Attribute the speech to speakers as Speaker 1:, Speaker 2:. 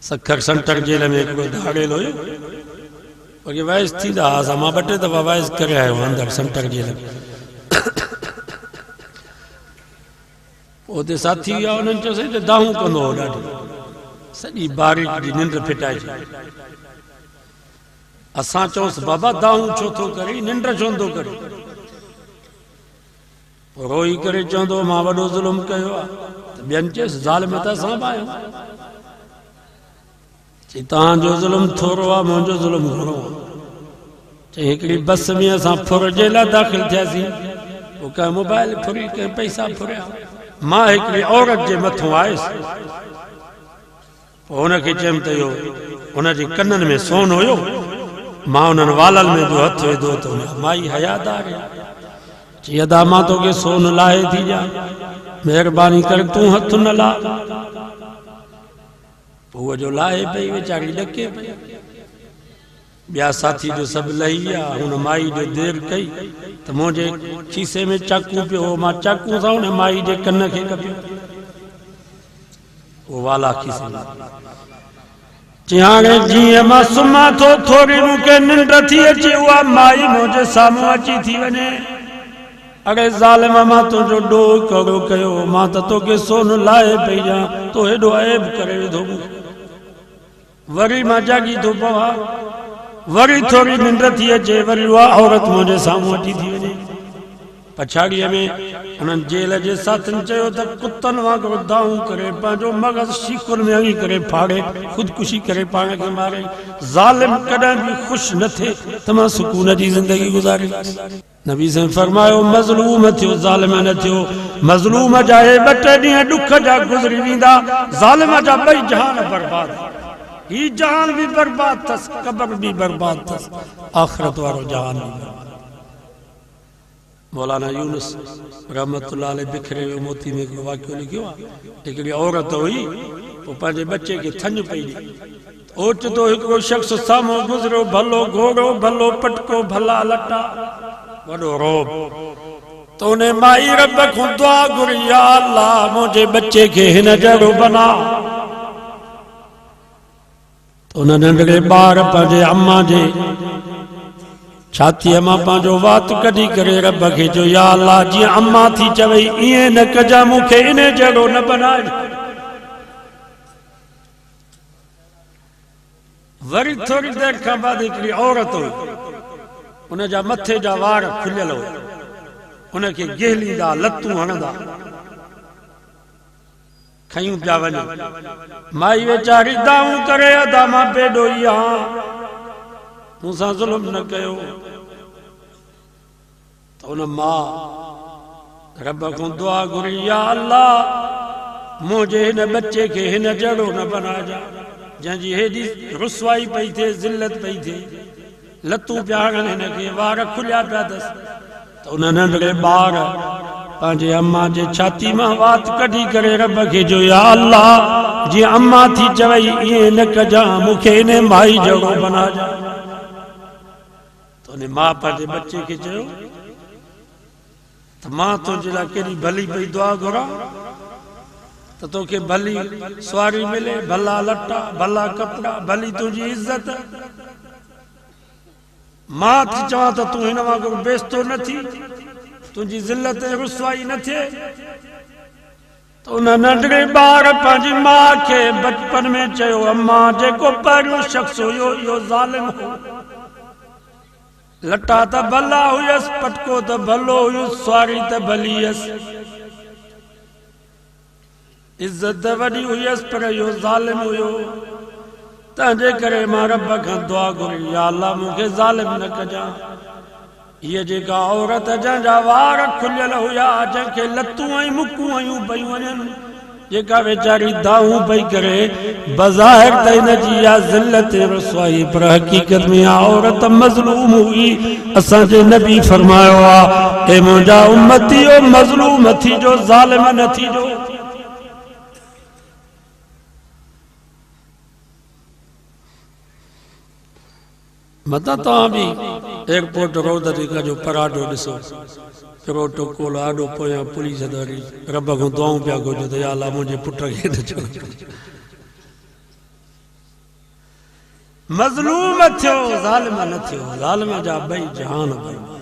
Speaker 1: Sukkur centre jail में कोई धाड़ेल हो बाक़ी वाइस थी असां मां 2-3 दफ़ा वाइस करे आयो अंदर सेंटर जेल में उते साथी हुआ उन्हनि चयोसीं त दाहूं कंदो हो ॾाढी सॼी बारिश जी निंड फिटाइजी असां चयोसि बाबा दाहूं छो थो करे निंड छो थो करे रोई करे चवंदो मां वॾो ज़ुल्म कयो आहे त ॿियनि चयसि ज़ालिम त असां बि आहियूं चई तव्हांजो ज़ुल्म थोरो आहे मुंहिंजो ज़ुल्म घणो आहे चई हिकिड़ी बस में असां फुर जे लाइ दाख़िल थियासीं पोइ कंहिं मोबाइल फुरी कंहिं पैसा फुरिया मां हिकिड़ी औरत जे मथां आयुसि पोइ हुनखे चयमि त इहो हुनजे कननि में सोन हुयो मां उन्हनि वालनि में जो हथु विधो त माई हयादार चई अदा मां तोखे सोन लाहे थी ॾियां महिरबानी करे तूं हथु न ला पोइ उहो जो लाहे पई वीचारी ॾके पई ॿिया साथी जो सभु लही विया हुन माई जो देरि कई त मुंहिंजे खीसे में चाकू पियो हो मां चाकू सां हुन माई जे कन खे कपियो उहो वाला खीसे में चई हाणे जीअं मां सुम्हां थो थोरी मूंखे निंड थी अचे उहा माई मुंहिंजे साम्हूं अची थी वञे अड़े ज़ालिम मां तुंहिंजो ॾोह कहिड़ो कयो मां त तोखे सोन लाहे पई ॾियां तो हेॾो ऐब करे विधो वरी मां जागी थो पवां वरी थोरी निंड थी अचे वरी उहा औरत मुंहिंजे साम्हूं अची थी वञे पछाड़ीअ में हुननि जेल जे साथियुनि चयो त कुतनि वांगुरु दाऊं करे पंहिंजो मग़ज़ शीकुर में हणी करे फाड़े ख़ुदकुशी करे पाण खे मारे ज़ालिम कॾहिं बि ख़ुशि न थिए त मां सुकून जी ज़िंदगी गुज़ारी नबी साईं फरमायो मज़लूम थियो ज़ालिम न थियो मज़लूम जा 2-3 ॾींहं ॾुख जा गुज़री वेंदा ज़ालिम जा 2 जहान बर्बाद ही जहान भी बर्बाद थस कब्र भी बर्बाद थस आखिरत वारो जहान भी बर्बाद मौलाना यूनुस रहमतुल्लाह अलैह बिखरे हुए मोती में हिकिड़ो वाक़ियो लिखियो आहे हिकिड़ी औरत हुई पोइ पंहिंजे बच्चे खे थञ पई ॾे ओचितो हिकिड़ो शख़्स साम्हूं गुज़रियो भलो घोड़ो भलो पटको भला लटा वॾो रोब त उन माई रब खां दुआ घुरी या अल्लाह मुंहिंजे बच्चे खे हिन जहिड़ो बना त उन नंढड़े ॿार पंहिंजे अम्मा जे छातीअ मां पंहिंजो वात कढी करे रब खे चयो या अल्लाह जीअं अम्मा थी चवई ईअं न कजां मूंखे इन जहिड़ो न बनाए वरी थोरी देरि खां बाद हिकिड़ी औरत हुई उन जा मथे जा वार खुलियल हुआ उनखे गेलींदा लतूं हणंदा खयूं पिया वञनि माई वीचारी दाऊं करे अदा मां बेॾोही आहियां मूंसां ज़ुल्म न कयो त उन मां रब खां दुआ घुरी या अल्लाह मुंहिंजे हिन बच्चे खे हिन जहिड़ो न बनाइजां जंहिंजी हेॾी रुसवाई पई थिए ज़िल्लत पई थिए लतूं पिया हणनि हिनखे वार खुलिया पिया अथसि त उन नंढड़े ॿार पंहिंजे अम्मा जे छाती मां वात कढी करे रब खे चयो या अल्लाह जीअं अम्मा थी चवई ईअं न कजां मूंखे इन माई जहिड़ो बनाइजां त उन मां पंहिंजे बच्चे खे चयो त मां तुंहिंजे लाइ केॾी भली पई दुआ घुरां त तोखे भली सुवारी मिले भला लटा भला कपिड़ा भली तुंहिंजी इज़त मां थी चवां त तूं हिन वांगुरु बेस्तो न थी तुंहिंजी ज़िल्लत रुसवाई न थिए त उन नंढड़े ॿार पंहिंजी माउ खे बचपन में चयो अम्मा जेको पहिरियों शख़्स हुयो इहो ज़ालिम हो लटा त भला हुयसि पटको त भलो हुयुसि सुवारी त भली हुयसि इज़त वॾी हुयसि पर इहो ज़ालिम हुयो तंहिंजे करे मां रब खां दुआ घुरी या अल्लाह मूंखे ज़ालिम न कजां हीअ जेका औरत जंहिंजा वार खुलियल हुया जंहिंखे लतूं ऐं मुकूं आयूं पई वञनि जेका वीचारी दाऊं पई करे बज़ाहिर त हिनजी इहा ज़िल्लत रुसवाई पर हक़ीक़त में इहा औरत मज़लूम हुई असांजे नबी फरमायो आहे ए मुंहिंजा उम्मती ओ मज़लूम थी जो ज़ालिम न थी जो मता तव्हां बि एयरपोर्ट रोड ते कजो पराठो ॾिसो हिकिड़ो टोकोल आॾो पोयां पुलिस वरी रब खां दुआऊं पिया घुरजो त या अल्लाह मुंहिंजे पुट खे न चओ मज़लूम थियो ज़ालिम न थियो ज़ालिम जा ॿई जहान बर्बाद